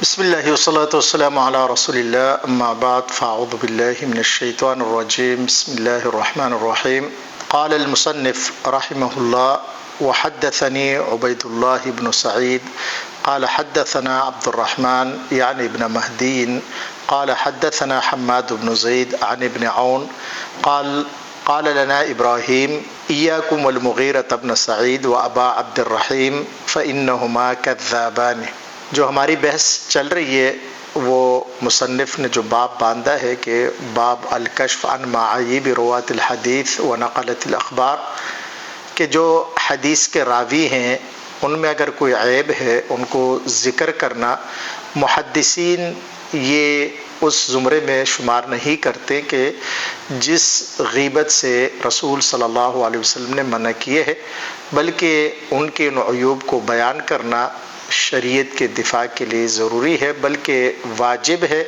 بسم اللہ والصلاة والسلام علی رسول اللہ اما بعد فاعوذ باللہ من الشیطان الرجیم بسم اللہ الرحمن الرحیم قال المصنف رحمہ اللہ وحدثني عبید اللہ بن سعید قال حدثنا عبد الرحمن یعنی ابن مہدی قال حدثنا حماد بن زید عن ابن عون قال لنا ابراہیم ایاکم والمغیرة بن سعید وابا عبد الرحیم فإنہما کذابان۔ جو ہماری بحث چل رہی ہے وہ مصنف نے جو باب باندھا ہے کہ باب الکشف عن معایب رواة الحدیث و نقلۃ الاخبار، کہ جو حدیث کے راوی ہیں ان میں اگر کوئی عیب ہے ان کو ذکر کرنا، محدثین یہ اس زمرے میں شمار نہیں کرتے کہ جس غیبت سے رسول صلی اللہ علیہ وسلم نے منع کیے ہے، بلکہ ان کے ان عیوب کو بیان کرنا شریعت کے دفاع کے لیے ضروری ہے، بلکہ واجب ہے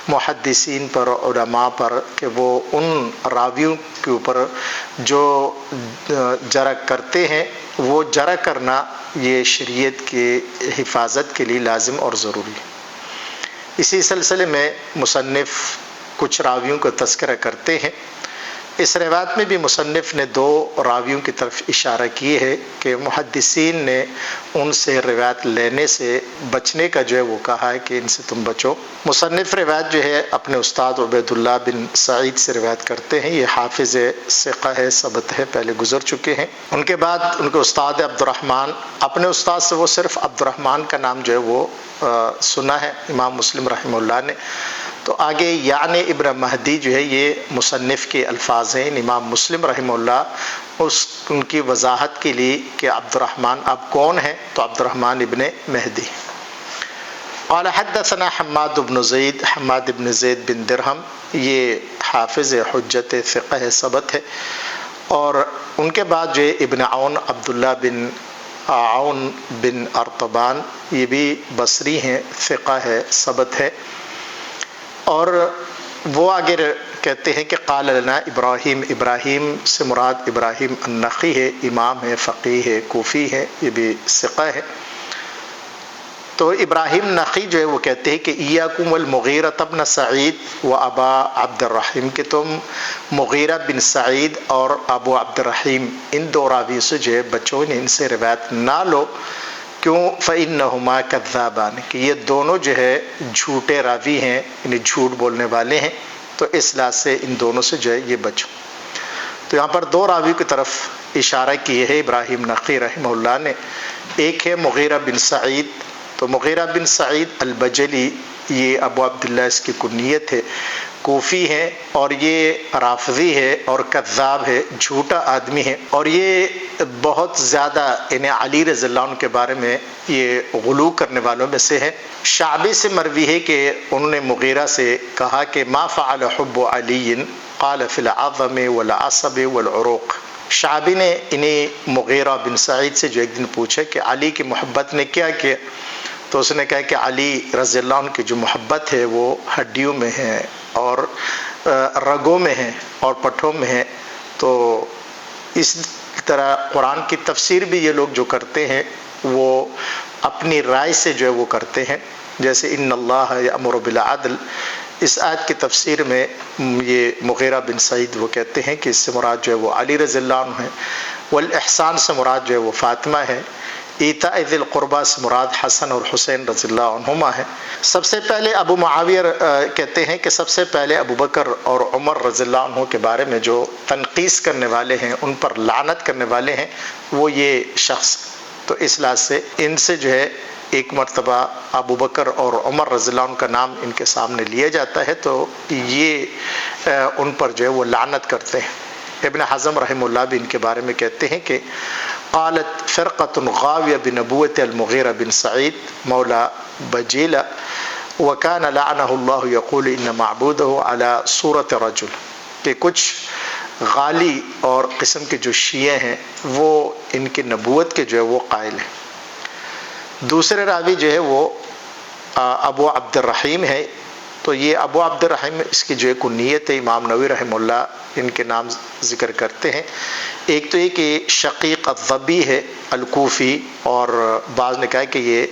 محدثین پر، علماء پر، کہ وہ ان راویوں کے اوپر جو جرح کرتے ہیں وہ جرح کرنا یہ شریعت کی حفاظت کے لیے لازم اور ضروری ہے۔ اسی سلسلے میں مصنف کچھ راویوں کا تذکرہ کرتے ہیں۔ اس روایت میں بھی مصنف نے دو راویوں کی طرف اشارہ کیے ہے کہ محدثین نے ان سے روایت لینے سے بچنے کا جو ہے وہ کہا ہے کہ ان سے تم بچو۔ مصنف روایت جو ہے اپنے استاد عبید اللہ بن سعید سے روایت کرتے ہیں، یہ حافظ ثقہ ہے، ثبت ہے، پہلے گزر چکے ہیں۔ ان کے بعد ان کے استاد عبد الرحمن، اپنے استاد سے وہ صرف عبد الرحمن کا نام جو ہے وہ سنا ہے امام مسلم رحمہ اللہ نے۔ تو آگے یعنی ابن مہدی جو ہے یہ مصنف کے الفاظ ہیں، امام مسلم رحمہ اللہ ان کی وضاحت کے لیے کہ عبد الرحمن اب کون ہیں، تو عبد الرحمن ابن مہدی۔ قال حدثنا حماد بن زید، حماد بن زید بن درہم، یہ حافظ حجت ثقہ ثبت ہے۔ اور ان کے بعد جو ابن عون عبداللہ بن عون بن ارطبان، یہ بھی بصری ہیں، ثقہ ہے، ثبت ہے۔ اور وہ آگے کہتے ہیں کہ قال لنا ابراہیم، ابراہیم سے مراد ابراہیم النخعی ہے، امام ہے، فقیہ ہے، کوفی ہے، یہ بھی ثقہ ہے۔ تو ابراہیم نخعی جو ہے وہ کہتے ہیں کہ ایاکم والمغیرۃ بن سعید و ابا عبد الرحیم، کہ تم مغیرہ بن سعید اور ابو عبد الرحیم ان دو راوی سے جو ہے بچو، ان سے روایت نہ لو۔ کیوں؟ فإنہما کذابان، کہ یہ دونوں جو ہے جھوٹے راوی ہیں، یعنی جھوٹ بولنے والے ہیں، تو اس لحاظ سے ان دونوں سے جو ہے یہ بچو۔ تو یہاں پر دو راوی کی طرف اشارہ کیے ہے ابراہیم نخعی رحمہ اللہ نے۔ ایک ہے مغیرہ بن سعید، تو مغیرہ بن سعید البجلی، یہ ابو عبداللہ اس کی کنیت ہے، کوفی ہے، اور یہ رافضی ہے اور کذاب ہے، جھوٹا آدمی ہے، اور یہ بہت زیادہ یعنی علی رضی اللہ عنہ کے بارے میں یہ غلو کرنے والوں میں سے ہے۔ شعبی سے مروی ہے کہ انہوں نے مغیرہ سے کہا کہ ما فعل حب علی قال فی العظم والعصب والعروق۔ شعبی نے انہیں مغیرہ بن سعید سے جو ایک دن پوچھا کہ علی کی محبت نے کیا کیا، تو اس نے کہا کہ علی رضی اللہ عنہ کی جو محبت ہے وہ ہڈیوں میں ہے اور رگوں میں ہے اور پٹھوں میں ہے۔ تو اس طرح قرآن کی تفسیر بھی یہ لوگ جو کرتے ہیں وہ اپنی رائے سے جو ہے وہ کرتے ہیں، جیسے ان اللہ یأمر بالعدل، اس آیت کی تفسیر میں یہ مغیرہ بن سعید وہ کہتے ہیں کہ اس سے مراد جو ہے وہ علی رضی اللہ عنہ ہے، والاحسان سے مراد جو ہے وہ فاطمہ ہے، ایتاء ذی القربیٰ سے مراد حسن اور حسین رضی اللہ عنہما ہے۔ سب سے پہلے ابو معاویہ کہتے ہیں کہ سب سے پہلے ابو بکر اور عمر رضی اللہ عنہ کے بارے میں جو تنقیص کرنے والے ہیں، ان پر لعنت کرنے والے ہیں، وہ یہ شخص۔ تو اس لحاظ سے ان سے جو ہے ایک مرتبہ ابو بکر اور عمر رضی اللہ عنہ کا نام ان کے سامنے لیا جاتا ہے تو یہ ان پر جو ہے وہ لعنت کرتے ہیں۔ ابن حزم رحمہ اللہ بھی ان کے بارے میں کہتے ہیں کہ قالت فرقۃ غاویہ بنبوۃ المغیرہ بن سعید مولا بجیلہ وکان لعنہ اللہ یقول ان معبودہ علی صورت رجل، کہ کچھ غالی اور قسم کے جو شیعہ ہیں وہ ان کی نبوت کے جو ہے وہ قائل ہیں۔ دوسرے راوی جو ہے وہ ابو عبد الرحیم ہے، تو یہ ابو عبد الرحیم اس کی جو ہے کنیت ہے، امام نووی رحمہ اللہ ان کے نام ذکر کرتے ہیں۔ ایک تو یہ کہ شقیق الضبی ہے الکوفی، اور بعض نے کہا کہ یہ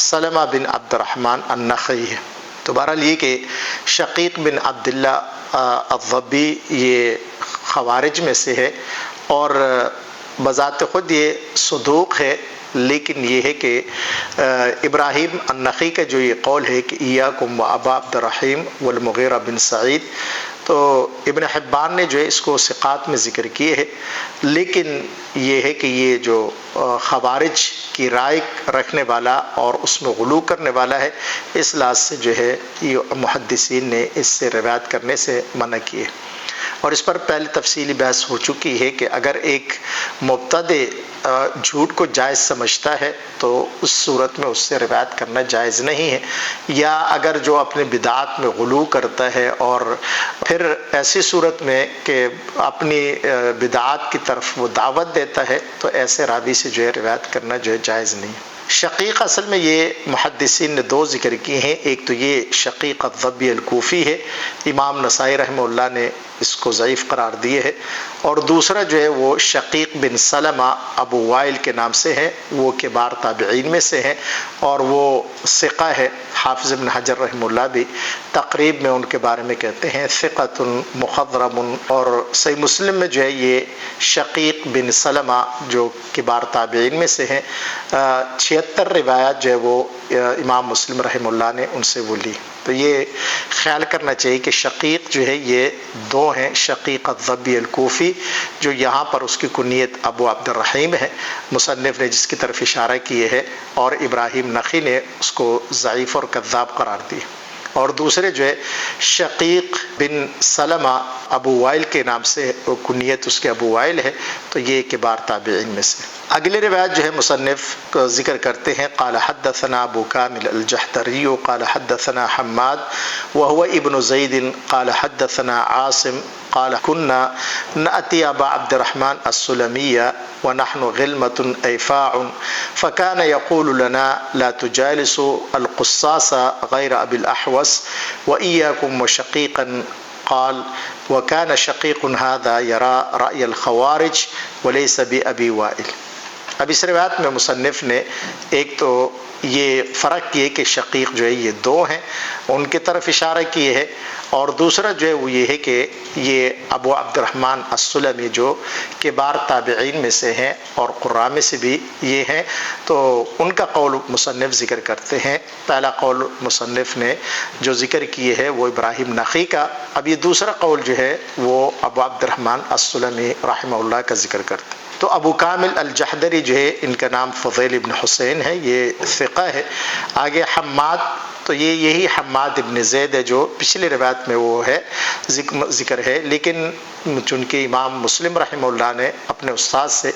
سلمہ بن عبد الرحمن النخعی ہے۔ تو بہرحال یہ کہ شقیق بن عبداللہ الضبی یہ خوارج میں سے ہے، اور بذات خود یہ صدوق ہے، لیکن یہ ہے کہ ابراہیم النخعی کا جو یہ قول ہے کہ ایاکم و ابا عبد الرحیم والمغیرہ بن سعید، تو ابن حبان نے جو ہے اس کو ثقات میں ذکر کیے ہے، لیکن یہ ہے کہ یہ جو خوارج کی رائے رکھنے والا اور اس میں غلو کرنے والا ہے، اس لحاظ سے جو ہے یہ محدثین نے اس سے روایت کرنے سے منع کیے۔ اور اس پر پہلے تفصیلی بحث ہو چکی ہے کہ اگر ایک مبتدع جھوٹ کو جائز سمجھتا ہے تو اس صورت میں اس سے روایت کرنا جائز نہیں ہے، یا اگر جو اپنے بدعات میں غلو کرتا ہے اور پھر ایسی صورت میں کہ اپنی بدعات کی طرف وہ دعوت دیتا ہے، تو ایسے راوی سے جو ہے روایت کرنا جو ہے جائز نہیں ہے۔ شقیق اصل میں یہ محدثین نے دو ذکر کیے ہیں، ایک تو یہ شقیق الضبی الکوفی ہے، امام نسائی رحمہ اللہ نے اس کو ضعیف قرار دیے ہے، اور دوسرا جو ہے وہ شقیق بن سلمہ ابو وائل کے نام سے ہے، وہ کبار تابعین میں سے ہیں اور وہ ثقہ ہے۔ حافظ ابن حجر رحمہ اللہ بھی تقریب میں ان کے بارے میں کہتے ہیں ثقۃ مخضرم، اور صحیح مسلم میں جو ہے یہ شقیق بن سلمہ جو کبار تابعین میں سے ہیں، 76 روایات جو ہے وہ امام مسلم رحمہ اللہ نے ان سے وہ لی۔ تو یہ خیال کرنا چاہیے کہ شقیق جو ہے یہ دو ہیں، شقیق الضبی الکوفی جو یہاں پر اس کی کنیت ابو عبد الرحیم ہے، مصنف نے جس کی طرف اشارہ کیے ہے، اور ابراہیم نخعی نے اس کو ضعیف اور کذاب قرار دی، اور دوسرے جو ہے شقیق بن سلمہ ابو وائل کے نام سے کنیت اس کے ابو وائل ہے، تو یہ کبار تابعین میں سے۔ اگلی روایت جو ہے مصنف کو ذکر کرتے ہیں، قال حدثنا ابو کامل الجحدری قال حدثنا حماد وهو ابن زید قال حدثنا عاصم قال كنا نأتي ابا عبد الرحمن السلمي ونحن غلمة أيفاع فكان يقول لنا لا تجالسوا القصاص غير أبي الأحوص وإياكم وشقيقا قال وكان شقيق هذا يرى رأي الخوارج وليس بأبي وائل۔ اب اس روایت میں مصنف نے ایک تو یہ فرق کیے کہ شقیق جو ہے یہ دو ہیں، ان کی طرف اشارہ کیے ہے، اور دوسرا جو ہے وہ یہ ہے کہ یہ ابو عبد الرحمن السلمی جو کبار تابعین میں سے ہیں اور قراء میں سے بھی یہ ہیں، تو ان کا قول مصنف ذکر کرتے ہیں۔ پہلا قول مصنف نے جو ذکر کیے ہے وہ ابراہیم نخعی کا، اب یہ دوسرا قول جو ہے وہ ابو عبد الرحمن السلمی رحمہ اللہ کا ذکر کرتے ہیں۔ تو ابو کامل الجحدری جو ہے ان کا نام فضیل ابن حسین ہے، یہ ثقہ ہے۔ آگے حماد، تو یہ یہی حماد ابن زید ہے جو پچھلی روایت میں وہ ہے ذکر ہے، لیکن چونکہ امام مسلم رحمہ اللہ نے اپنے استاد سے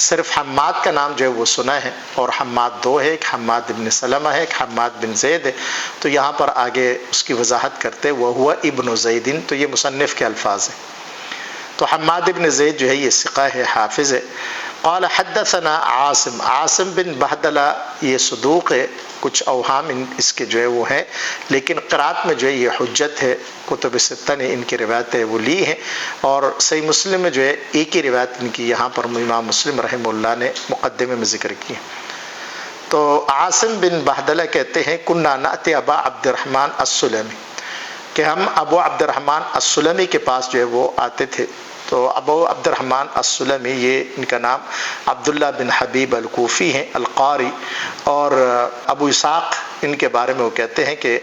صرف حماد کا نام جو ہے وہ سنا ہے، اور حماد دو ہے، ایک حماد ابن سلمہ ہے، ایک حماد بن زید ہے، تو یہاں پر آگے اس کی وضاحت کرتے وہ ہوا ابن زیدن، تو یہ مصنف کے الفاظ ہیں۔ تو حماد ابن زید جو ہے یہ ثقہ ہے، حافظ ہے۔ قال حدثنا عاصم، عاصم بن بہدلہ یہ صدوق ہے، کچھ اوہام اس کے جو ہے وہ ہیں، لیکن قرات میں جو ہے یہ حجت ہے، کتب ستہ نے ان کی روایتیں وہ لی ہیں، اور صحیح مسلم میں جو ہے ایک ہی روایت ان کی یہاں پر امام مسلم رحمہ اللہ نے مقدمے میں ذکر کی۔ تو عاصم بن بہدلہ کہتے ہیں کنا نأتی ابا عبد الرحمن السلمی، کہ ہم ابو عبد الرحمن السلمی کے پاس جو ہے وہ آتے تھے۔ تو ابو عبد الرحمن السلمی یہ ان کا نام عبداللہ بن حبیب الکوفی ہیں القاری، اور ابو اسحاق ان کے بارے میں وہ کہتے ہیں کہ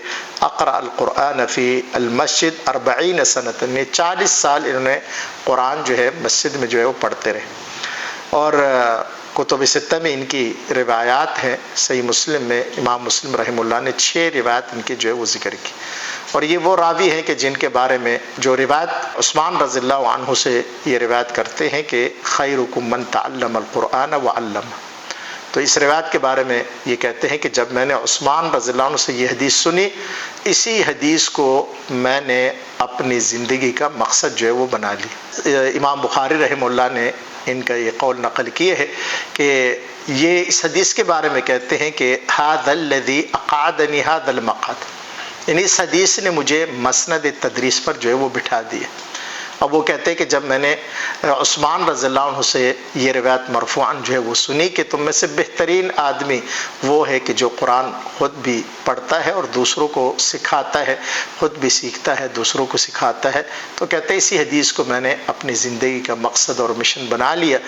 اقرأ القرآن فی المسجد 40 سنۃ، 40 سال انہوں نے قرآن جو ہے مسجد میں جو ہے وہ پڑھتے رہے، اور کتب ستہ میں ان کی روایات ہیں۔ صحیح مسلم میں امام مسلم رحمہ اللہ نے 6 روایت ان کی جو ہے وہ ذکر کی، اور یہ وہ راوی ہیں کہ جن کے بارے میں جو روایت عثمان رضی اللہ عنہ سے یہ روایت کرتے ہیں کہ خیرکم من تعلم القرآن وعلم، تو اس روایت کے بارے میں یہ کہتے ہیں کہ جب میں نے عثمان رضی اللہ عنہ سے یہ حدیث سنی، اسی حدیث کو میں نے اپنی زندگی کا مقصد جو ہے وہ بنا لی۔ امام بخاری رحمہ اللہ نے ان کا یہ قول نقل کیے ہے کہ یہ اس حدیث کے بارے میں کہتے ہیں کہ ھذا الذی اقعدنی ھذا المقعد، یعنی اس حدیث نے مجھے مسند تدریس پر جو ہے وہ بٹھا دیا۔ اب وہ کہتے ہیں کہ جب میں نے عثمان رضی اللہ عنہ سے یہ روایت مرفوعاً جو ہے وہ سنی کہ تم میں سے بہترین آدمی وہ ہے کہ جو قرآن خود بھی پڑھتا ہے اور دوسروں کو سکھاتا ہے، خود بھی سیکھتا ہے، دوسروں کو سکھاتا ہے، تو کہتے ہیں اسی حدیث کو میں نے اپنی زندگی کا مقصد اور مشن بنا لیا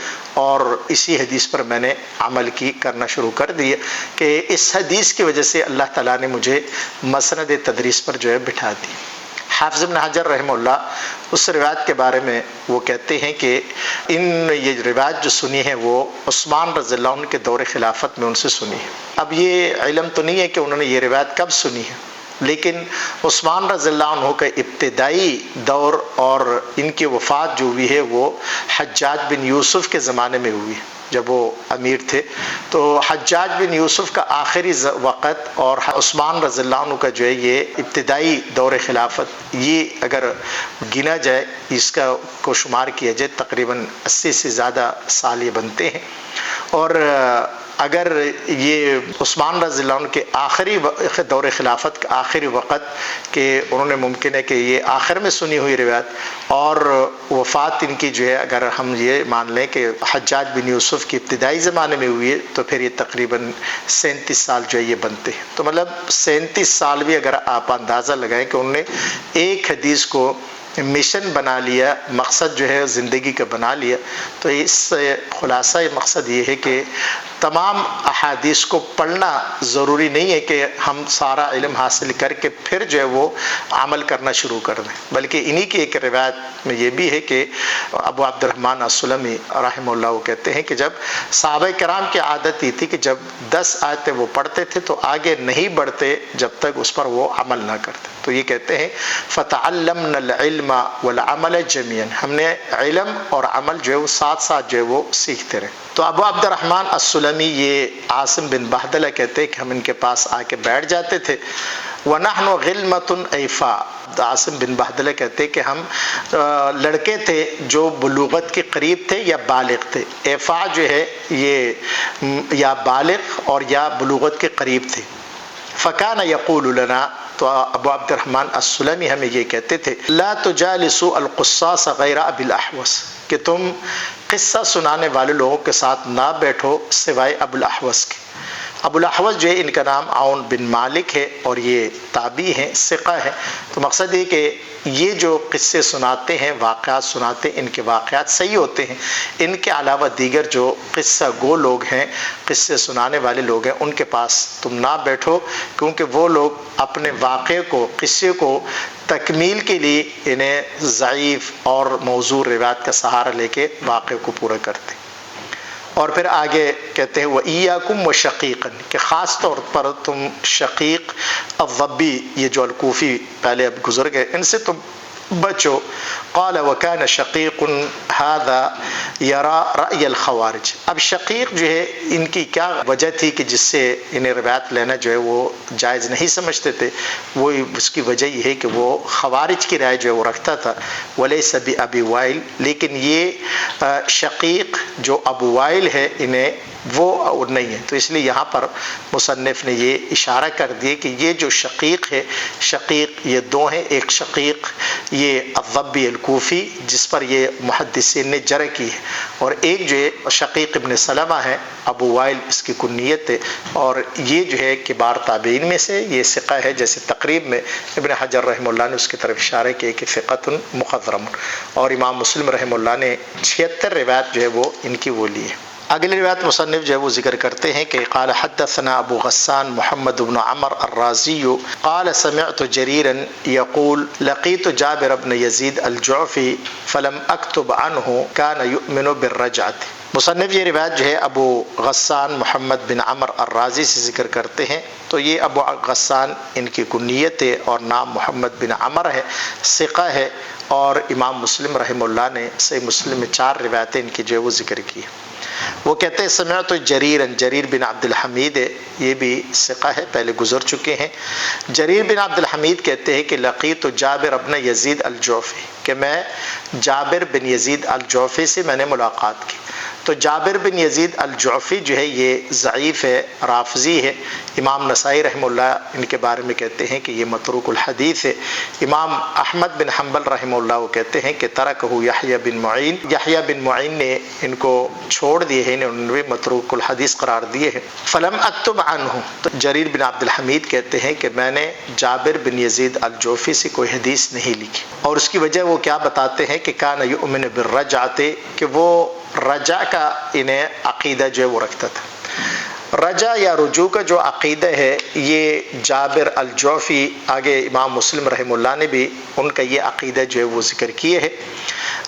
اور اسی حدیث پر میں نے عمل کرنا شروع کر دیا کہ اس حدیث کی وجہ سے اللہ تعالیٰ نے مجھے مسند تدریس پر جو ہے بٹھا دی۔ حافظ ابن حجر رحمہ اللہ اس روایت کے بارے میں وہ کہتے ہیں کہ یہ روایت جو سنی ہے وہ عثمان رضی اللہ عنہ کے دور خلافت میں ان سے سنی ہے۔ اب یہ علم تو نہیں ہے کہ انہوں نے یہ روایت کب سنی ہے، لیکن عثمان رضی اللہ عنہ کا ابتدائی دور اور ان کی وفات جو ہوئی ہے وہ حجاج بن یوسف کے زمانے میں ہوئی، جب وہ امیر تھے۔ تو حجاج بن یوسف کا آخری وقت اور عثمان رضی اللہ عنہ کا جو ہے یہ ابتدائی دور خلافت، یہ اگر گنا جائے، اس کو شمار کیا جائے، تقریباً 80 سے زیادہ سال یہ بنتے ہیں۔ اور اگر یہ عثمان رضی اللہ عنہ کے آخری دور خلافت کا آخری وقت کہ انہوں نے ممکن ہے کہ یہ آخر میں سنی ہوئی روایت اور وفات ان کی جو ہے اگر ہم یہ مان لیں کہ حجاج بن یوسف کی ابتدائی زمانے میں ہوئی ہے تو پھر یہ تقریباً 37 سال جو ہے یہ بنتے ہیں۔ تو مطلب 37 سال بھی اگر آپ اندازہ لگائیں کہ انہوں نے ایک حدیث کو مشن بنا لیا، مقصد جو ہے زندگی کا بنا لیا، تو اس سے خلاصہ مقصد یہ ہے کہ تمام احادیث کو پڑھنا ضروری نہیں ہے کہ ہم سارا علم حاصل کر کے پھر جو ہے وہ عمل کرنا شروع کر دیں، بلکہ انہی کی ایک روایت میں یہ بھی ہے کہ ابو عبد الرحمن السلمی رحمہ اللہ وہ کہتے ہیں کہ جب صحابہ کرام کی عادت یہ تھی کہ جب 10 آیتیں وہ پڑھتے تھے تو آگے نہیں بڑھتے جب تک اس پر وہ عمل نہ کرتے۔ تو یہ کہتے ہیں فَتَعَلَّمْنَا الْعِلْمَ وَالْعَمَلَ جَمِيعًا، ہم نے علم اور عمل جو ہے وہ ساتھ ساتھ جو ہے وہ سیکھتے رہے۔ تو ابو عبد الرحمن السلمی یہ عاصم بن بہدلہ کہتے ہیں کہ ہم ان کے پاس آ کے بیٹھ جاتے تھے، وَنَحْنُ غِلْمَةٌ أَيْفَاء، عاصم بن بہدلہ کہتے ہیں کہ ہم لڑکے تھے جو بلوغت کے قریب تھے یا بالغ تھے، ایفا جو ہے یہ یا بالغ اور یا بلوغت کے قریب تھے۔ فَكَانَ يَقُولُ لَنَا، تو ابو عبد الرحمن السلمی ہمیں یہ کہتے تھے، لا تجالسوا القصاص غیر ابی الاحوص، کہ تم قصہ سنانے والے لوگوں کے ساتھ نہ بیٹھو سوائے ابو الاحوص کے۔ ابو الاحوص جو ہے ان کا نام عون بن مالک ہے اور یہ تابعی ہیں، ثقہ ہے۔ تو مقصد یہ کہ یہ جو قصے سناتے ہیں، واقعات سناتے ہیں، ان کے واقعات صحیح ہوتے ہیں، ان کے علاوہ دیگر جو قصہ گو لوگ ہیں، قصے سنانے والے لوگ ہیں، ان کے پاس تم نہ بیٹھو، کیونکہ وہ لوگ اپنے واقعے کو، قصے کو تکمیل کے لیے انہیں ضعیف اور موضوع روایت کا سہارا لے کے واقعے کو پورا کرتے ہیں۔ اور پھر آگے کہتے ہیں وَإِيَّاكُمْ وَشَقِيقًا، کہ خاص طور پر تم شقیق الضبی، یہ جو الکوفی پہلے اب گزر گئے، ان سے تم بچو۔ قال وكان شقیق هذا يرى رأي الخوارج، اب شقیق جو ہے ان کی کیا وجہ تھی کہ جس سے انہیں روایت لینا جو ہے وہ جائز نہیں سمجھتے تھے، وہ اس کی وجہ یہ ہے کہ وہ خوارج کی رائے جو ہے وہ رکھتا تھا، ولیس بأبی وائل، لیکن یہ شقیق جو ابو وائل ہے انہیں وہ نہیں ہے۔ تو اس لیے یہاں پر مصنف نے یہ اشارہ کر دیا کہ یہ جو شقیق ہے، شقیق یہ دو ہیں، ایک شقیق یہ الضبی الکوفی جس پر یہ محدثین نے جرح کی ہے، اور ایک جو ہے شقیق ابن سلمہ ہے، ابو وائل اس کی کنیت ہے، اور یہ جو ہے کبار تابعین میں سے یہ ثقہ ہے، جیسے تقریب میں ابن حجر رحمہ اللہ نے اس کی طرف اشارہ کیا کہ ثقۃ مخضرم، اور امام مسلم رحمہ اللہ نے 76 روایت جو ہے وہ ان کی وہ لی ہے۔ اگلی روایت مصنف جو ہے وہ ذکر کرتے ہیں کہ قال حدثنا ابو غسان محمد بن عمر الرازی قال سمعت جریرا یقول لقیت جابر بن یزید الجعفی فلم اکتب عنہ کان یؤمن بالرجعۃ۔ مصنف یہ روایت جو ہے ابو غسان محمد بن عمر الرازی سے ذکر کرتے ہیں، تو یہ ابو غسان ان کی کنیت ہے اور نام محمد بن عمر ہے، ثقہ ہے، اور امام مسلم رحمہ اللہ نے صحیح مسلم میں 4 روایتیں ان کی جو ہے وہ ذکر کی ہے۔ وہ کہتے ہیں سمعت جریر بن عبد الحمید ہے، یہ بھی ثقہ ہے، پہلے گزر چکے ہیں۔ جریر بن عبد الحمید کہتے ہیں کہ لقیت جابر بن یزید الجعفی، کہ میں جابر بن یزید الجعفی سے میں نے ملاقات کی، تو جابر بن یزید الجعفی جو ہے یہ ضعیف ہے، رافضی ہے۔ امام نسائی رحمہ اللہ ان کے بارے میں کہتے ہیں کہ یہ متروک الحدیث ہے۔ امام احمد بن حنبل رحمہ اللہ وہ کہتے ہیں کہ ترکہ یحییٰ بن معین، یحییٰ بن معین نے ان کو چھوڑ دیے ہیں، انہوں نے متروک الحدیث قرار دیے ہیں۔ فلم اکتب عنہ، تو جریر بن عبد الحمید کہتے ہیں کہ میں نے جابر بن یزید الجوفی سے کوئی حدیث نہیں لکھی، اور اس کی وجہ وہ کیا بتاتے ہیں کہ کان یؤمن بالرجعۃ، کہ وہ رجع کا انہیں عقیدہ جو ہے وہ رکھتا تھا۔ رجع یا رجوع کا جو عقیدہ ہے یہ جابر الجوفی، آگے امام مسلم رحمہ اللہ نے بھی ان کا یہ عقیدہ جو ہے وہ ذکر کیے ہے،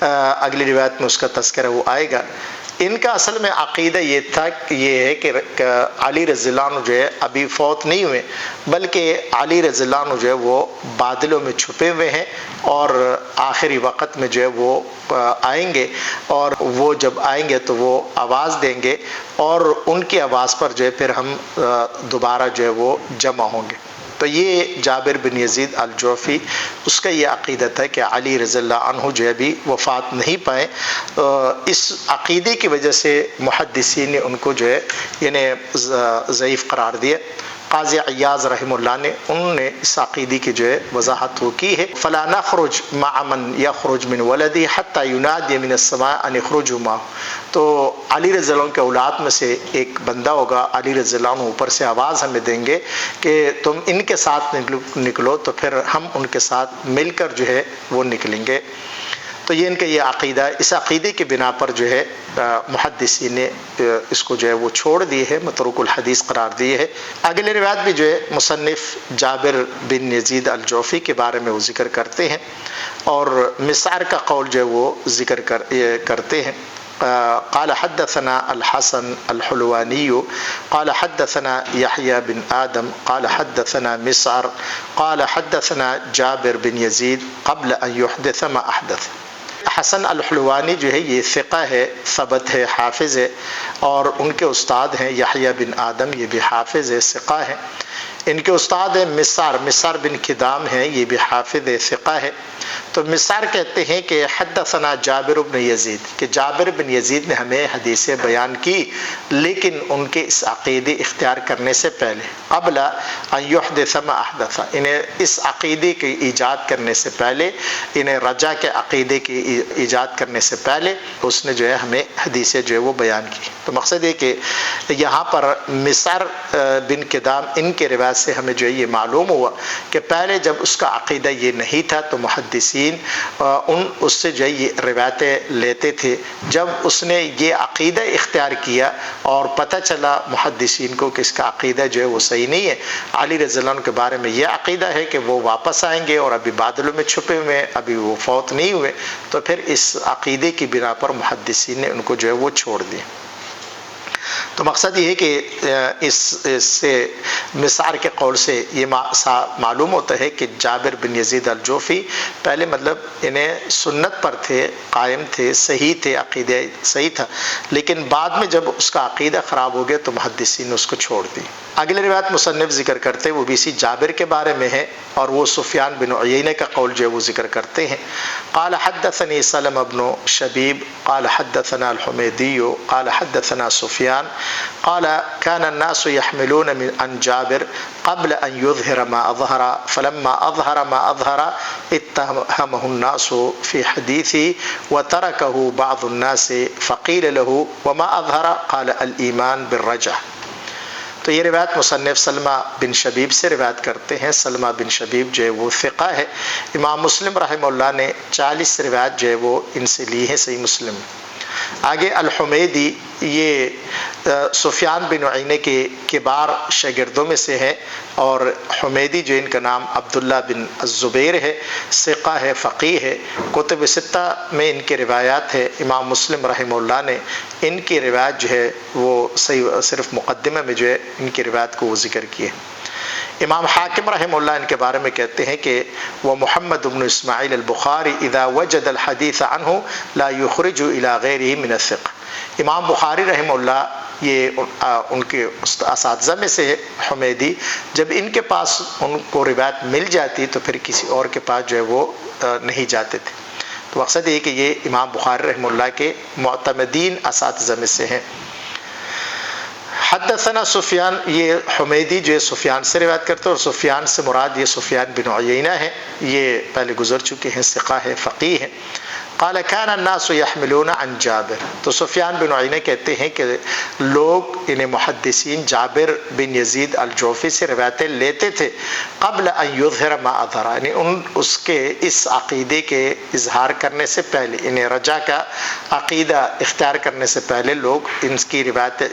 اگلی روایت میں اس کا تذکرہ وہ آئے گا۔ ان کا اصل میں عقیدہ یہ تھا کہ یہ ہے کہ علی رضی اللہ عنہ جو ہے ابھی فوت نہیں ہوئے، بلکہ علی رضی اللہ عنہ جو ہے وہ بادلوں میں چھپے ہوئے ہیں اور آخری وقت میں جو ہے وہ آئیں گے، اور وہ جب آئیں گے تو وہ آواز دیں گے اور ان کی آواز پر جو ہے پھر ہم دوبارہ جو ہے وہ جمع ہوں گے۔ تو یہ جابر بن یزید الجوفی اس کا یہ عقیدہ تھا کہ علی رضی اللہ عنہ جو ہے بھی وفات نہیں پائے۔ اس عقیدے کی وجہ سے محدثین نے ان کو جو ہے یعنی ضعیف قرار دیا۔ قاضی عیاض رحمہ اللہ نے انہوں نے اس عقیدے کی جو ہے وضاحت وہ کی ہے، فلا نخرج مع من یخرج من ولدی حتی ینادی من السماء ان اخرجوا معه، تو علی رضی اللہ عنہ کے اولاد میں سے ایک بندہ ہوگا، علی رضی اللہ عنہ اوپر سے آواز ہمیں دیں گے کہ تم ان کے ساتھ نکلو، تو پھر ہم ان کے ساتھ مل کر جو ہے وہ نکلیں گے۔ تو یہ ان کا یہ عقیدہ، اس عقیدے کی بنا پر جو ہے محدثین نے اس کو جو ہے وہ چھوڑ دیے ہے، متروک الحدیث قرار دیے ہے۔ اگلی روایت بھی جو ہے مصنف جابر بن یزید الجوفی کے بارے میں وہ ذکر کرتے ہیں، اور مسعر کا قول جو ہے وہ ذکر کرتے ہیں۔ قال حدثنا الحسن الحلواني قال حدثنا يحيى بن آدم قال حدثنا مسعر قال حدثنا جابر بن يزيد قبل أن يحدث ما أحدث۔ حسن الحلوانی جو ہے یہ ثقہ ہے، ثبت ہے، حافظ ہے، اور ان کے استاد ہیں یحییٰ بن آدم، یہ بھی حافظ ہے، ثقہ ہے۔ ان کے استاد ہیں مسعر بن کدام ہیں، یہ بھی حافظ ہے، ثقہ ہے۔ تو مسعر کہتے ہیں کہ حدثنا جابر بن یزید، کہ جابر بن یزید نے ہمیں حدیثیں بیان کی، لیکن ان کے اس عقیدے اختیار کرنے سے پہلے، قبل ان یحدث ما احدث، انہیں اس عقیدے کی ایجاد کرنے سے پہلے، انہیں رجع کے عقیدے کی ایجاد کرنے سے پہلے اس نے جو ہے ہمیں حدیثیں جو ہے وہ بیان کی۔ تو مقصد یہ کہ یہاں پر مسعر بن کدام ان کے روایت سے ہمیں جو ہے یہ معلوم ہوا کہ پہلے جب اس کا عقیدہ یہ نہیں تھا تو محدثین اس سے جو ہے یہ روایتیں لیتے تھے۔ جب اس نے یہ عقیدہ اختیار کیا اور پتہ چلا محدثین کو کہ اس کا عقیدہ جو ہے وہ صحیح نہیں ہے، علی رضی اللہ عنہ کے بارے میں یہ عقیدہ ہے کہ وہ واپس آئیں گے اور ابھی بادلوں میں چھپے ہوئے ہیں، ابھی وہ فوت نہیں ہوئے، تو پھر اس عقیدے کی بنا پر محدثین نے ان کو جو ہے وہ چھوڑ دیا۔ تو مقصد یہ ہے کہ اس سے مسعر کے قول سے یہ معلوم ہوتا ہے کہ جابر بن یزید الجوفی پہلے مطلب انہیں سنت پر تھے، قائم تھے، صحیح تھے، عقیدہ صحیح تھا، لیکن بعد میں جب اس کا عقیدہ خراب ہو گیا تو محدثین نے اس کو چھوڑ دی۔ اگلی روایت مصنف ذکر کرتے وہ بھی اسی جابر کے بارے میں ہے، اور وہ سفیان بن عیینہ کا قول جو ہے وہ ذکر کرتے ہیں۔ قال حدثني سلم بن شبیب قال حدثنا الحمیدی قال حدثنا سفیان قال كان الناس يحملون من عن جابر قبل ان يظهر ما اظهر فلما اظهر ما اظهر اتهمه الناس في حديثه وتركه بعض الناس فقيل له وما اظهر قال الايمان بالرجع۔ تو یہ روایت مصنف سلمہ بن شبیب سے روایت کرتے ہیں۔ سلمہ بن شبیب جو ہے وہ ثقہ ہے، امام مسلم رحمہ اللہ نے 40 روایت جو ہے وہ ان سے لی ہے صحیح مسلم۔ آگے الحمیدی یہ سفیان بن عیینہ کے کبار شاگردوں میں سے ہے، اور حمیدی جو ان کا نام عبداللہ بن الزبیر ہے، ثقہ ہے، فقیہ ہے، کتب ستہ میں ان کے روایات ہے۔ امام مسلم رحمہ اللہ نے ان کی روایت جو ہے وہ صرف مقدمہ میں جو ہے ان کی روایت کو وہ ذکر کیے۔ امام حاکم رحمہ اللہ ان کے بارے میں کہتے ہیں کہ وہ محمد بن اسماعیل البخاری اذا وجد الحدیث عنہ لا یخرج الى غیرہ من الثقہ۔ امام بخاری رحمہ اللہ یہ ان کے اساتذہ میں سے حمیدی، جب ان کے پاس ان کو روایت مل جاتی تو پھر کسی اور کے پاس جو ہے وہ نہیں جاتے تھے۔ تو مقصد یہ کہ یہ امام بخاری رحمہ اللہ کے معتمدین اساتذہ میں سے ہیں۔ حدثنا سفیان، یہ حمیدی جو ہے سفیان سے روایت کرتے ہیں، اور سفیان سے مراد یہ سفیان بن عیینہ ہے، یہ پہلے گزر چکے ہیں، ثقہ ہے، فقیہ ہے۔ قال كان الناس يحملون عن جابر، تو سفیان بن عیینہ کہتے ہیں کہ لوگ محدثین جابر بن یزید الجوفی سے روایتیں لیتے تھے قبل ان یظہر ما اظہر، یعنی اس کے اس عقیدے کے اظہار کرنے سے پہلے، رجا کا عقیدہ اختیار کرنے سے پہلے لوگ اس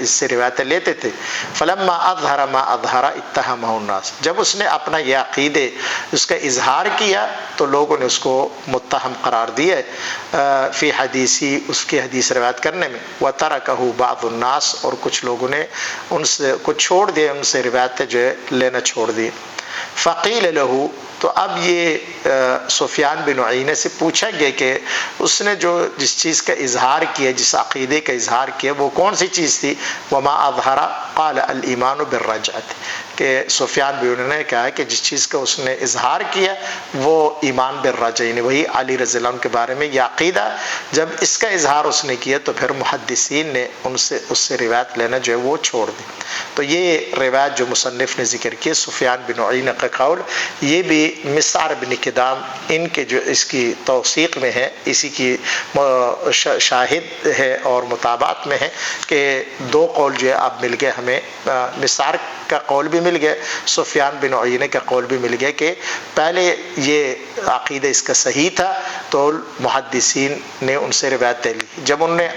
سے روایتیں لیتے تھے۔ فلما اظہر ما اظہر اتہمہ الناس، جب اس نے اپنا یہ عقیدے اس کا اظہار کیا تو لوگوں نے اس کو متہم قرار دیا فی حدیثی، اس کی حدیث روایت کرنے میں، وترکہ بعض الناس، اور کچھ لوگوں نے ان سے کچھ چھوڑ دیا، ان سے روایتیں جو ہے لینا چھوڑ دی۔ فقیل لہ، تو اب یہ سفیان بن عیینہ سے پوچھا گیا کہ اس نے جس چیز کا اظہار کیا، جس عقیدے کا اظہار کیا، وہ کون سی چیز تھی؟ وما اظہر قال الایمان بالرجعۃ، کہ سفیان بن عیینہ نے کہا کہ جس چیز کا اس نے اظہار کیا وہ ایمان بالرجع، یعنی وہی علی رضی اللہ عنہ کے بارے میں یہ عقیدہ، جب اس کا اظہار اس نے کیا تو پھر محدثین نے اس سے روایت لینا جو ہے وہ چھوڑ دی۔ تو یہ روایت جو مصنف نے ذکر کی سفیان بن عیینہ کا قول، یہ بھی مسعر بن کدام ان کے جو اس کی توثیق میں ہے، اسی کی شاہد ہے اور مطابعت میں ہے کہ دو قول جو ہے اب مل گئے ہمیں، مسعر کا قول بھی مل گیا، سفیان بن عیینہ کا قول بھی مل گیا کہ پہلے یہ عقیدہ اس کا صحیح تھا تو محدثین نے ان سے روایتیں لی، جب انہوں نے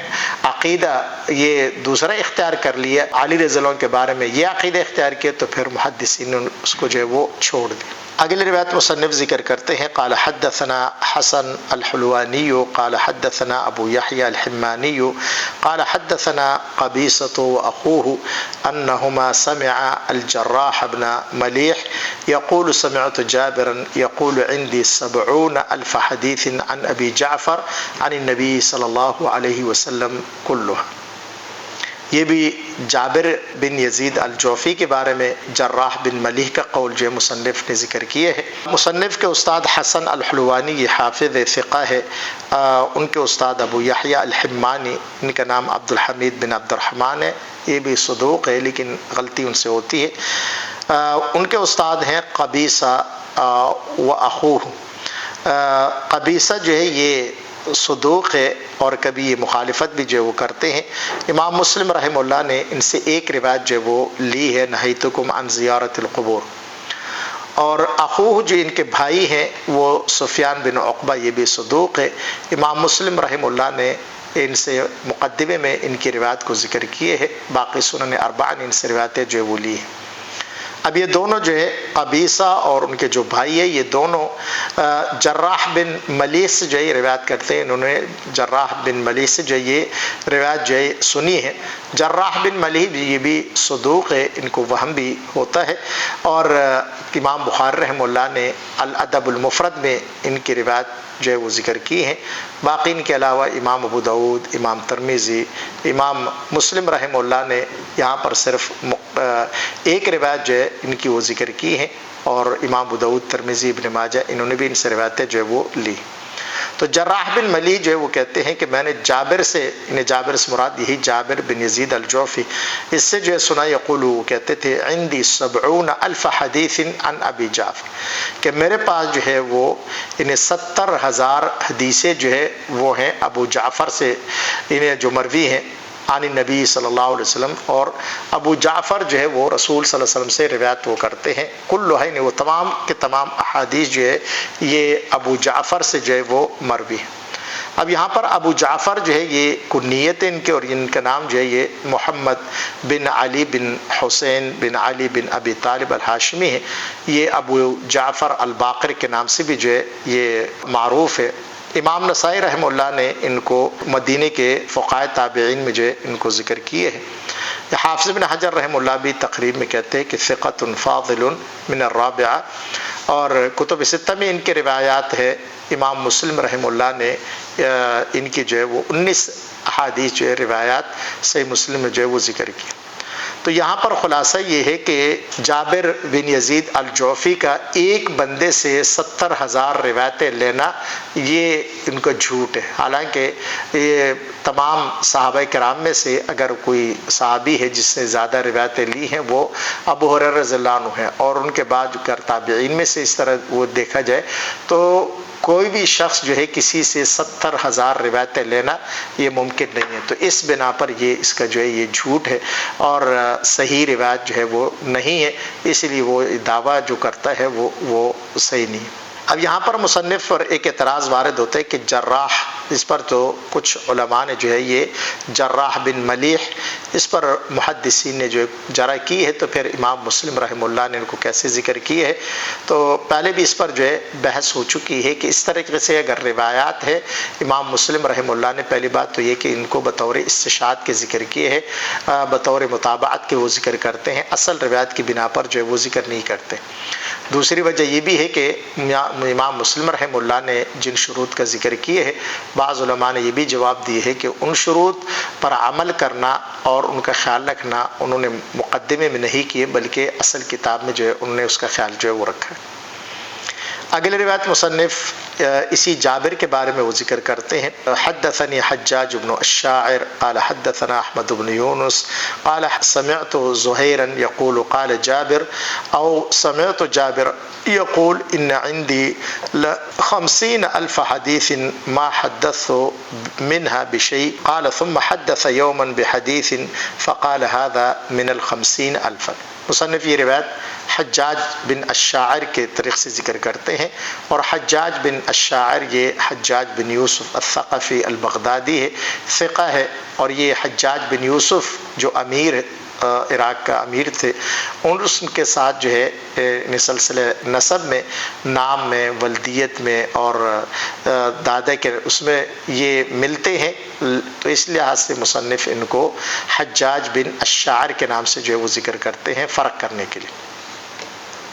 عقیدہ یہ دوسرا اختیار کر لیا، علی رضی اللہ عنہ کے بارے میں یہ عقیدہ اختیار کیا، تو پھر محدثین نے اس کو جو ہے وہ چھوڑ دی۔ اگلی روایت مصنف ذکر کرتے ہیں، قال حدثنا حسن الحلوانی قال حدثنا ابو یحیی الحمانی قال حدثنا قبیصة واخوه انهما سمع الجراح بن ملیح يقول سمعت جابرا يقول عندي 70,000 حديث عن ابي جعفر عن النبي صلی اللہ علیہ وسلم كلها۔ یہ بھی جابر بن یزید الجوفی کے بارے میں جراح بن ملیح کا قول جو مصنف نے ذکر کیے ہے۔ مصنف کے استاد حسن الحلوانی یہ حافظ ثقہ ہے، ان کے استاد ابو یحیی الحمانی، ان کا نام عبد الحمید بن عبد الرحمن ہے، یہ بھی صدوق ہے لیکن غلطی ان سے ہوتی ہے۔ ان کے استاد ہیں قبیصہ و اخوہ، قبیصہ جو ہے یہ صدوق ہے اور کبھی یہ مخالفت بھی جو وہ کرتے ہیں۔ امام مسلم رحمہ اللہ نے ان سے ایک روایت جو وہ لی ہے، نہیتکم عن زیارت القبور، اور اخوہ جو ان کے بھائی ہیں وہ سفیان بن عقبہ، یہ بھی صدوق ہے۔ امام مسلم رحمہ اللہ نے ان سے مقدمے میں ان کی روایت کو ذکر کیے ہے، باقی سنن اربعہ نے ان سے روایتیں جو وہ لی ہیں۔ اب یہ دونوں جو ہے قبیصہ اور ان کے جو بھائی ہے، یہ دونوں جراح بن ملیح سے جو ہے روایت کرتے ہیں، انہوں نے جراح بن ملیح سے جو یہ روایت جو ہے سنی ہے۔ جراح بن ملیح بھی یہ بھی صدوق ہے، ان کو وہم بھی ہوتا ہے، اور امام بخاری رحمہ اللہ نے الادب المفرد میں ان کی روایت جو ہے وہ ذکر کی ہیں۔ باقی ان کے علاوہ امام ابو داود، امام ترمذی، امام مسلم رحمہ اللہ نے یہاں پر صرف ایک روایت جو ہے ان کی وہ ذکر کی ہے، اور امام ابو داود، ترمذی، ابن ماجہ انہوں نے بھی ان سے روایتیں جو ہے وہ لی۔ تو جراح بن ملیح جو ہے وہ کہتے ہیں کہ میں نے جابر سے، انہیں جابر سے مراد یہی جابر بن یزید الجوفی، اس سے جو ہے سنا، یقول وہ کہتے تھے عندی 70,000 حدیث عن ابی جعفر، کہ میرے پاس جو ہے وہ 70,000 حدیثیں جو ہے وہ ہیں ابو جعفر سے، انہیں جو مروی ہیں عن نبی صلی اللہ علیہ وسلم، اور ابو جعفر جو ہے وہ رسول صلی اللہ علیہ وسلم سے روایت وہ کرتے ہیں، کلھا نے وہ تمام کے تمام احادیث جو ہے یہ ابو جعفر سے جو ہے وہ مروی ہے۔ اب یہاں پر ابو جعفر جو ہے یہ کنیت ان کے، اور ان کا نام جو ہے یہ محمد بن علی بن حسین بن علی بن ابی طالب الہاشمی ہے، یہ ابو جعفر الباقر کے نام سے بھی جو ہے یہ معروف ہے۔ امام نسائی رحمہ اللہ نے ان کو مدینے کے فقہاء تابعین میں جو ہے ان کو ذکر کیے ہیں۔ حافظ بن حجر رحمہ اللہ بھی تقریب میں کہتے ہیں کہ ثقۃ فاضل من الرابعہ، اور کتب ستہ میں ان کے روایات ہے۔ امام مسلم رحمہ اللہ نے ان کی جو ہے وہ 19 احادیث جو ہے روایات صحیح مسلم میں جو ہے وہ ذکر کی۔ تو یہاں پر خلاصہ یہ ہے کہ جابر بن یزید الجعفی کا ایک بندے سے 70,000 روایتیں لینا یہ ان کا جھوٹ ہے. حالانکہ یہ تمام صحابہ کرام میں سے اگر کوئی صحابی ہے جس نے زیادہ روایتیں لی ہیں وہ ابو ہریرہ رضی اللہ عنہ ہیں، اور ان کے بعد جو تابعین میں سے اس طرح وہ دیکھا جائے تو کوئی بھی شخص جو ہے کسی سے 70,000 روایتیں لینا یہ ممکن نہیں ہے. تو اس بنا پر یہ اس کا جو ہے یہ جھوٹ ہے اور صحیح روایت جو ہے وہ نہیں ہے، اس لیے وہ دعویٰ جو کرتا ہے وہ صحیح نہیں ہے. اب یہاں پر مصنف پر ایک اعتراض وارد ہوتا ہے کہ جراح، اس پر تو کچھ علماء نے جو ہے یہ جراح بن ملیح اس پر محدثین نے جو جرح کی ہے، تو پھر امام مسلم رحمہ اللہ نے ان کو کیسے ذکر کی ہے. تو پہلے بھی اس پر جو ہے بحث ہو چکی ہے کہ اس طریقے سے اگر روایات ہے، امام مسلم رحمہ اللہ نے پہلی بات تو یہ کہ ان کو بطور استشہاد کے ذکر کیے ہے، بطور متابعت کے وہ ذکر کرتے ہیں، اصل روایت کی بنا پر جو ہے وہ ذکر نہیں کرتے. دوسری وجہ یہ بھی ہے کہ امام مسلم رحمہ اللہ نے جن شروط کا ذکر کیے ہے، بعض علماء نے یہ بھی جواب دیے ہے کہ ان شروط پر عمل کرنا اور ان کا خیال رکھنا انہوں نے مقدمے میں نہیں کیے، بلکہ اصل کتاب میں جو ہے انہوں نے اس کا خیال جو ہے وہ رکھا ہے. اگلی روایت مصنف اسی جابر کے بارے میں وہ ذکر کرتے ہیں. حدثني حجاج بن الشاعر قال حدثنا احمد بن يونس قال سمعت زهيرا يقول قال جابر او سمعت جابر يقول ان عندي 50,000 حديث ما حدثت منها بشيء قال ثم حدث يوما بحديث فقال هذا من 50,000. مصنف یہ روایت حجاج بن الشاعر کے طریق سے ذکر کرتے ہیں، اور حجاج بن الشاعر یہ حجاج بن یوسف الثقفی البغدادی ہے، ثقہ ہے. اور یہ حجاج بن یوسف جو امیر عراق کا امیر تھے، ان کے ساتھ جو ہے سلسلہ نسب میں، نام میں، ولدیت میں اور دادا کے اس میں یہ ملتے ہیں. تو اس لحاظ سے مصنف ان کو حجاج بن الشاعر کے نام سے جو ہے وہ ذکر کرتے ہیں فرق کرنے کے لیے.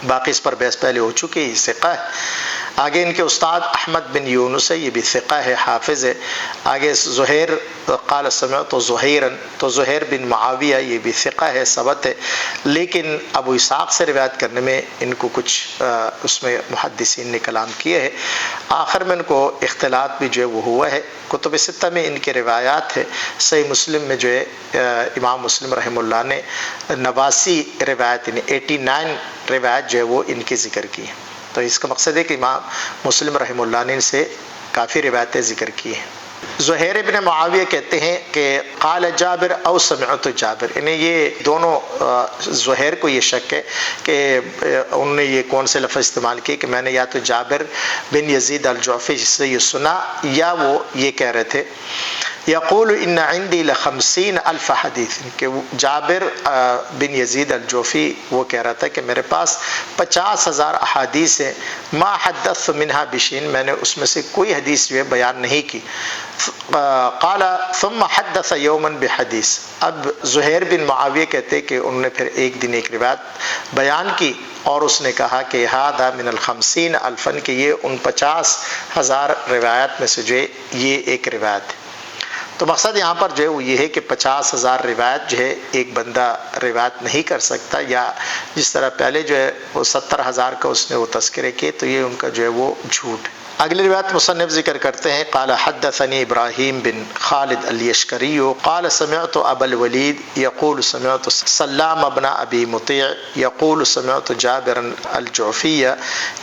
باقی اس پر بحث پہلے ہو چکی ہے، یہ ثقہ ہے. آگے ان کے استاد احمد بن یونس ہے، یہ بھی ثقہ ہے، حافظ ہے. آگے زہیر قال سمعت زہیرا، تو زہیر بن معاویہ یہ بھی ثقہ ہے، ثبت ہے، لیکن ابو اسحاق سے روایت کرنے میں ان کو کچھ اس میں محدثین نے کلام کیے ہے. آخر میں ان کو اختلاط بھی جو ہے وہ ہوا ہے. کتب ستہ میں ان کے روایات ہے. صحیح مسلم میں جو ہے امام مسلم رحمہ اللہ نے 89 روایت، یعنی 89 روایت جو ہے وہ ان کی ذکر کی ہے. تو اس کا مقصد ہے کہ امام مسلم رحمہ اللہ نے ان سے کافی روایتیں ذکر کی ہیں. زہیر بن معاویہ کہتے ہیں کہ قال جابر او سمعت جابر، یعنی یہ دونوں زہیر کو یہ شک ہے کہ انہوں نے یہ کون سے لفظ استعمال کیے کہ میں نے یا تو جابر بن یزید الجعفی سے یہ سنا، یا وہ یہ کہہ رہے تھے یقول ان عندي 50,000 حدیث، کہ جابر بن یزید الجوفی وہ کہہ رہا تھا کہ میرے پاس 50,000 احادیث ہیں، ما حدثت منها بشین، میں نے اس میں سے کوئی حدیث جو ہے بیان نہیں کی. قال ثم حدث یوما بحدیث، اب زہیر بن معاویہ کہتے کہ انہوں نے پھر ایک دن ایک روایت بیان کی اور اس نے کہا کہ هذا من 50,000، کہ یہ ان 50,000 روایات میں سے جو ہے یہ ایک روایت ہے. تو مقصد یہاں پر جو ہے وہ یہ ہے کہ 50,000 روایت جو ہے ایک بندہ روایت نہیں کر سکتا، یا جس طرح پہلے جو ہے وہ 70,000 کا اس نے وہ تذکرے کیے، تو یہ ان کا جو ہے وہ جھوٹ ہے. اگلی روایت مصنف ذکر کرتے ہیں قال حدثني ابراہیم بن خالد الیشکری قال سمعت ابا الولید یقول سمعت سلام ابن ابی مطیع یقول سمعت جابر الجعفی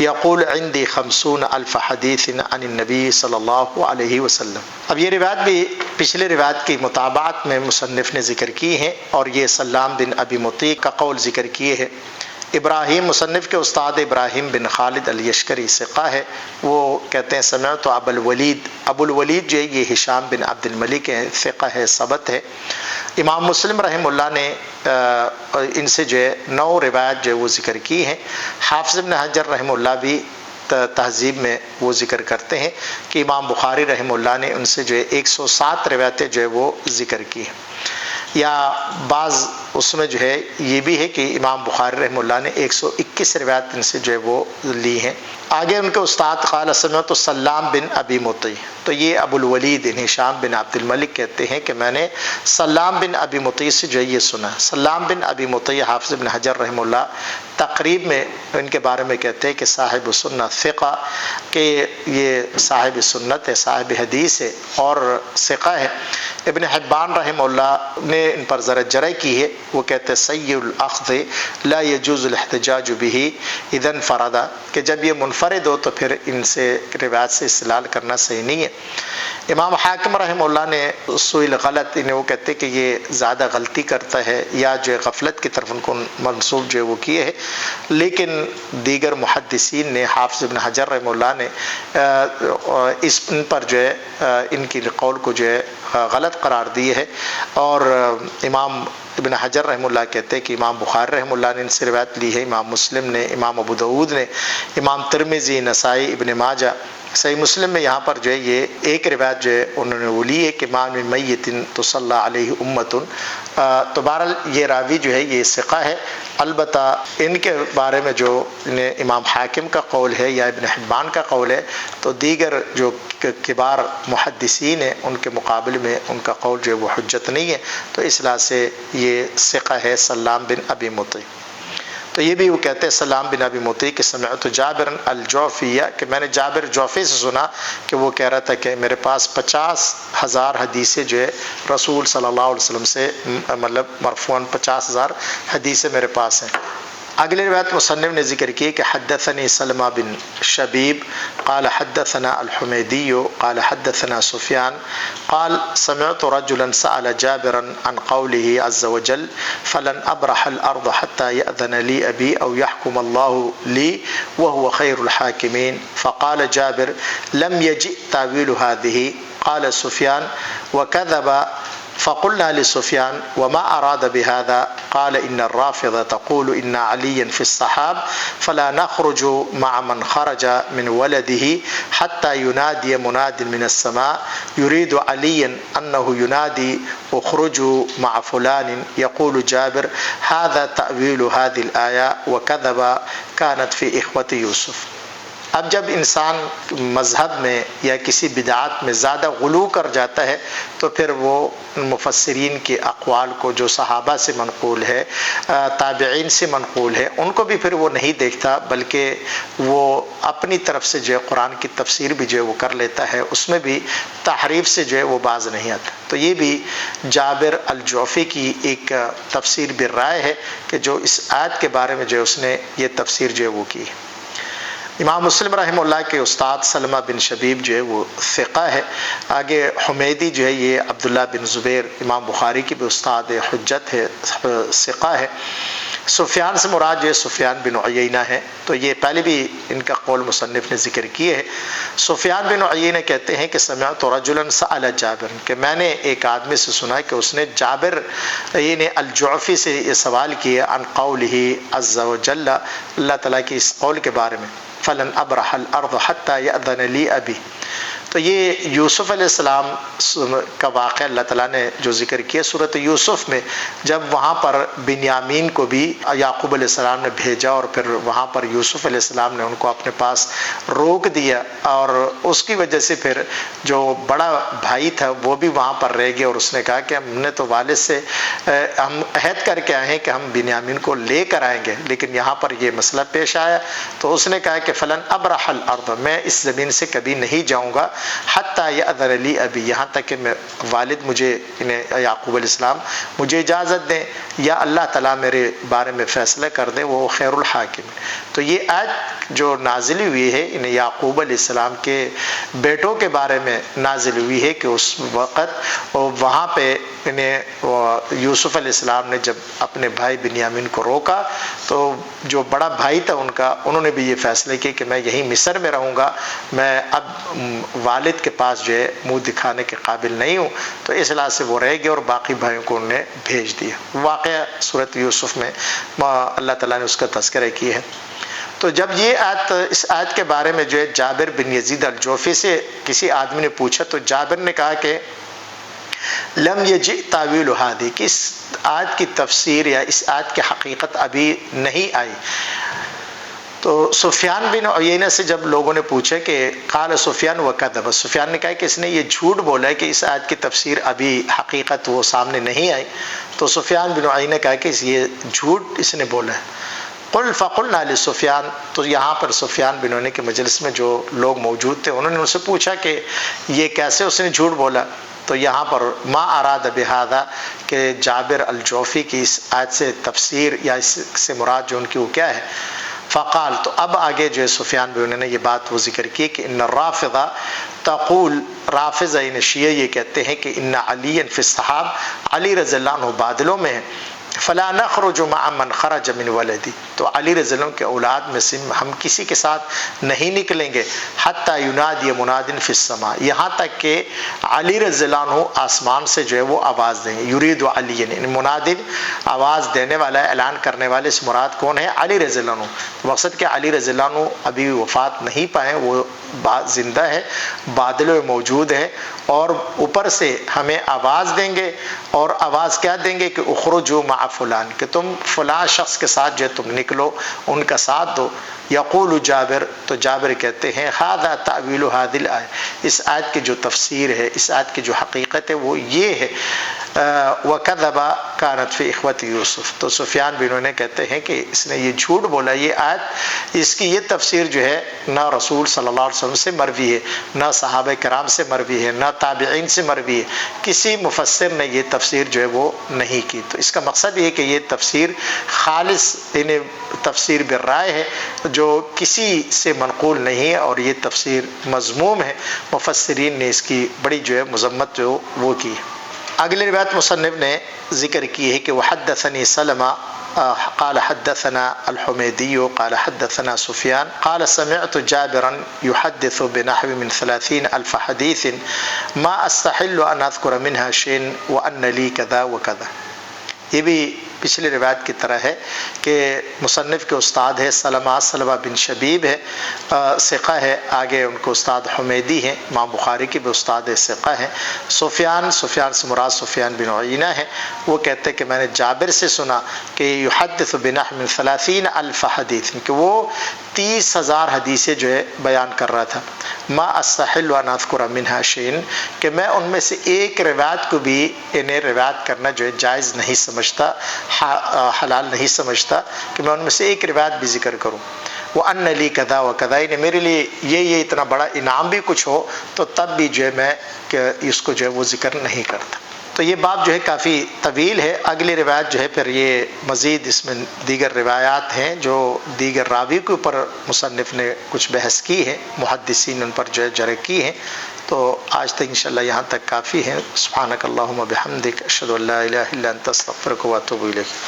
یقول عندي 50,000 حدیث عن النبی صلی اللہ علیہ وسلم. اب یہ روایت بھی پچھلے روایت کی مطابعت میں مصنف نے ذکر کی ہے، اور یہ سلام بن ابی مطیع کا قول ذکر کیے ہے. ابراہیم مصنف کے استاد ابراہیم بن خالد الیشکری ثقہ ہے، وہ کہتے ہیں سمعت ابو الولید، ابو الولید جو ہے یہ ہشام بن عبد الملک ہے، ثقہ ہے، ثبت ہے. امام مسلم رحمہ اللہ نے ان سے جو ہے 9 روایت جو ہے وہ ذکر کی ہیں. حافظ ابن حجر رحمہ اللہ بھی تہذیب میں وہ ذکر کرتے ہیں کہ امام بخاری رحمہ اللہ نے ان سے جو ہے 107 روایتیں جو ہے وہ ذکر کی ہیں. یا بعض اس میں جو ہے یہ بھی ہے کہ امام بخاری رحمہ اللہ نے 121 روایت ان سے جو ہے وہ لی ہیں۔ آگے ان کے استاد قال سمعت سلام بن ابی مطیع، تو یہ ابو الولید ہشام بن عبد الملک کہتے ہیں کہ میں نے سلام بن ابی مطیع سے جو ہے یہ سنا۔ سلام بن ابی مطیع حافظ بن حجر رحمہ اللہ تقریب میں ان کے بارے میں کہتے ہیں کہ صاحب سنت ثقہ، کہ یہ صاحب سنت ہے، صاحب حدیث ہے اور ثقہ ہے۔ ابن حبان رحمہ اللہ نے ان پر ذرا جرح کی ہے، وہ کہتے ہیں سیء الاخذ لا يجوز الاحتجاج به اذا انفرد، کہ جب یہ منفرد ہو تو پھر ان سے روایت سے استدلال کرنا صحیح نہیں ہے۔ امام حاکم رحمہ اللہ نے سئل غلط، انہیں وہ کہتے کہ یہ زیادہ غلطی کرتا ہے یا جو ہے غفلت کی طرف ان کو منسوب جو ہے وہ کیے ہے، لیکن دیگر محدثین نے حافظ ابن حجر رحمہ اللہ نے ان پر جو ہے ان کی قول کو جو ہے غلط قرار دی ہے، اور امام ابن حجر رحمہ اللہ کہتے ہیں کہ امام بخاری رحمہ اللہ نے ان سے روایت لی ہے، امام مسلم نے، امام ابو داود نے، امام ترمذی، نسائی، ابن ماجہ۔ صحیح مسلم میں یہاں پر جو ہے یہ ایک روایت جو ہے انہوں نے وہ لی ہے کہ ما من میت تصلی علیہ امۃ، تو بہرحال یہ راوی جو ہے یہ ثقہ ہے۔ البتہ ان کے بارے میں جو امام حاکم کا قول ہے یا ابن حبان کا قول ہے، تو دیگر جو کبار محدثین ہیں ان کے مقابلے میں ان کا قول جو ہے وہ حجت نہیں ہے، تو اس لحاظ سے یہ ثقہ ہے سلام بن ابی مطیع۔ تو یہ بھی وہ کہتے ہیں سلام بن ابی مطیع کہ سمعت جابر الجوفیہ، کہ میں نے جابر جوفی سے سنا کہ وہ کہہ رہا تھا کہ میرے پاس 50,000 حدیثیں جو ہے رسول صلی اللہ علیہ وسلم سے مطلب مرفوعاً 50,000 حدیثیں میرے پاس ہیں۔ اگلی روایت مصنف نے ذکر کی کہ حدثنی سلمہ بن شبیب قال حدثنا الحمیدی قال حدثنا سفیان قال سمعت رجلا سأل جابرا عن قوله عز وجل فلن أبرح الأرض حتى يأذن لي أبي أو يحكم الله لي وهو خير الحاكمين فقال جابر لم يجئ تأويل هذه قال سفيان وكذب فقلنا لسفيان وما أراد بهذا قال إن الرافضة تقول إن عليا في الصحاب فلا نخرج مع من خرج من ولده حتى ينادي مناد من السماء يريد عليا أنه ينادي اخرجوا مع فلان يقول جابر هذا تأويل هذه الآية وكذب كانت في إخوة يوسف۔ اب جب انسان مذہب میں یا کسی بدعات میں زیادہ غلو کر جاتا ہے تو پھر وہ مفسرین کے اقوال کو جو صحابہ سے منقول ہے، تابعین سے منقول ہے، ان کو بھی پھر وہ نہیں دیکھتا، بلکہ وہ اپنی طرف سے جو ہے قرآن کی تفسیر بھی جو ہے وہ کر لیتا ہے، اس میں بھی تحریف سے جو ہے وہ باز نہیں آتا۔ تو یہ بھی جابر الجوفی کی ایک تفسیر بالرائے ہے کہ جو اس آیت کے بارے میں جو ہے اس نے یہ تفسیر جو ہے وہ کی ہے۔ امام مسلم رحمہ اللہ کے استاد سلمہ بن شبیب جو ہے وہ ثقہ ہے۔ آگے حمیدی جو ہے یہ عبداللہ بن زبیر امام بخاری کی بھی استاد حجت ہے، ثقہ ہے۔ سفیان سے مراد جو ہے سفیان بن عیینہ ہے، تو یہ پہلے بھی ان کا قول مصنف نے ذکر کیے ہے۔ سفیان بن عیینہ کہتے ہیں کہ سمعت رجلا سأل جابر، کہ میں نے ایک آدمی سے سنا کہ اس نے جابر یعنی الجعفی سے یہ سوال کیا عن قولہ عز وجل، اللہ تعالیٰ کی اس قول کے بارے میں فلن ابرح الارض حتى يأذن لي ابی۔ تو یہ یوسف علیہ السلام کا واقعہ اللہ تعالیٰ نے جو ذکر کیا سورۃ یوسف میں، جب وہاں پر بنیامین کو بھی یعقوب علیہ السلام نے بھیجا اور پھر وہاں پر یوسف علیہ السلام نے ان کو اپنے پاس روک دیا، اور اس کی وجہ سے پھر جو بڑا بھائی تھا وہ بھی وہاں پر رہ گیا، اور اس نے کہا کہ ہم نے تو والد سے ہم عہد کر کے آئے ہیں کہ ہم بنیامین کو لے کر آئیں گے، لیکن یہاں پر یہ مسئلہ پیش آیا، تو اس نے کہا کہ فلن ابرح الارض، میں اس زمین سے کبھی نہیں جاؤں گا حتی یأذن لی ابی، یہاں تک کہ والد مجھے یعقوب علیہ السلام مجھے اجازت دیں یا اللہ تعالیٰ میرے بارے میں فیصلہ کر دیں، وہ خیر الحاکم۔ تو یہ آیت جو نازل ہوئی ہے انہیں یعقوب علیہ السلام کے بیٹوں کے بارے میں نازل ہوئی ہے کہ اس وقت وہاں پہ انہیں یوسف علیہ السلام نے جب اپنے بھائی بنیامین کو روکا تو جو بڑا بھائی تھا ان کا، انہوں نے بھی یہ فیصلہ کیا کہ میں یہیں مصر میں رہوں گا، میں اب والد کے پاس جو ہے منہ دکھانے کے قابل نہیں ہوں، تو اس لحاظ سے وہ رہ گئے اور باقی بھائیوں کو انہوں نے بھیج دیا۔ واقعہ سورۃ یوسف میں اللہ تعالیٰ نے اس کا تذکرہ کیا ہے۔ تو جب یہ آیت، اس آیت کے بارے میں جو ہے جابر بن یزید الجوفی سے کسی آدمی نے پوچھا تو جابر نے کہا کہ لم یجئ تعویل ہادی، کہ اس آیت کی تفسیر یا اس آیت کی حقیقت ابھی نہیں آئی۔ تو سفیان بن عیینہ سے جب لوگوں نے پوچھا کہ قال سفیان وکذب، سفیان نے کہا کہ اس نے یہ جھوٹ بولا ہے کہ اس آیت کی تفسیر ابھی حقیقت وہ سامنے نہیں آئی، تو سفیان بن عیینہ نے کہا کہ یہ جھوٹ اس نے بولا ہے۔ فقلنا لسفیان، تو یہاں پر سفیان بن عیینہ کے مجلس میں جو لوگ موجود تھے انہوں نے ان سے پوچھا کہ یہ کیسے اس نے جھوٹ بولا؟ تو یہاں پر ما اراد بہذا، کہ جابر الجوفی کی اس آیت سے تفسیر یا اس سے مراد جو ان کی وہ کیا ہے؟ فقال، تو اب آگے جو ہے سفیان بن عیینہ نے یہ بات وہ ذکر کی کہ ان الرافضہ تقول، رافضہ ان شیعہ یہ کہتے ہیں کہ ان علی فی الصحاب، علی رضی اللہ عنہ بادلوں میں ہے، فلا نخرج مع من خرج من ولدی، تو علی رضی اللہ عنہ کے اولاد میں سے ہم کسی کے ساتھ نہیں نکلیں گے، حتی ینادی مناد فی السماء، یہاں تک کہ علی رضی اللہ عنہ آسمان سے جو ہے وہ آواز دیں گے۔ یرید علی، منادن آواز دینے والا ہے، اعلان کرنے والے سے مراد کون ہے؟ علی رضی اللہ عنہ۔ مقصد کہ علی رضی اللہ عنہ ابھی وفات نہیں پائے، وہ زندہ ہے، بادلوں میں موجود ہے، اور اوپر سے ہمیں آواز دیں گے، اور آواز کیا دیں گے کہ اخرجوا مع فلان، کہ تم فلاں شخص کے ساتھ جو ہے تم نکلو، ان کا ساتھ دو۔ یقول جابر، تو جابر کہتے ہیں ھذا تأویل ھذی الآیہ، اس آیت کی جو تفسیر ہے، اس آیت کی جو حقیقت ہے وہ یہ ہے، وکذب کانت فی اخوۃ یوسف، تو سفیان بن عیینہ کہتے ہیں کہ اس نے یہ جھوٹ بولا، یہ آیت، اس کی یہ تفسیر جو ہے نہ رسول صلی اللہ علیہ وسلم سے مروی ہے، نہ صحابہ کرام سے مروی ہے، نہ تابعین سے مروی ہے، کسی مفسر نے یہ تفسیر جو ہے وہ نہیں کی۔ تو اس کا مقصد یہ ہے کہ یہ تفسیر خالص تفسیر بالرائے ہے، جو کسی سے منقول نہیں ہے، اور یہ تفسیر مذموم ہے، مفسرین نے اس کی بڑی جو ہے مذمت جو وہ کی ہے۔ اگلی روایت مصنف نے ذکر کی ہے کہ وحدثنی سلمہ قال حدثنا الحمیدی قال حدثنا سفیان قال سمعت جابرا يحدث بنحو من 30,000 حدیث ما استحل ان اذكر منها شيئا وان لي كذا وكذا۔ یہ بھی پچھلی روایت کی طرح ہے کہ مصنف کے استاد ہے سلمہ بن شبیب ہے، ثقہ ہے، آگے ان کو استاد حمیدی ہیں، امام بخاری کے بھی استاد ثقہ ہیں۔ سفیان سے مراد سفیان بن عیینہ ہے، وہ کہتے ہیں کہ میں نے جابر سے سنا کہ یحدث بنحو من 30,000 حدیث، کہ وہ 30,000 حدیثیں جو ہے بیان کر رہا تھا۔ ما استحل ان اذکر منها شیئا، کہ میں ان میں سے ایک روایت کو بھی انہیں روایت کرنا جو ہے جائز نہیں سمجھتا، حلال نہیں سمجھتا کہ میں ان میں سے ایک روایت بھی ذکر کروں۔ وَأَنَّ لِي كَذَا وَكَذَا، یعنی میرے لیے یہ اتنا بڑا انعام بھی کچھ ہو تو تب بھی جو ہے میں اس کو جو ہے وہ ذکر نہیں کرتا۔ تو یہ باب جو ہے کافی طویل ہے، اگلی روایت جو ہے پھر یہ مزید اس میں دیگر روایات ہیں جو دیگر راوی کے اوپر مصنف نے کچھ بحث کی ہے، محدثین ان پر جو ہے جرح کی ہیں۔ تو آج تک انشاءاللہ یہاں تک کافی ہے۔ سبحانک اللہم و بحمدک، اشہد ان لا الہ الا انت، استغفرک و اتوب الیک۔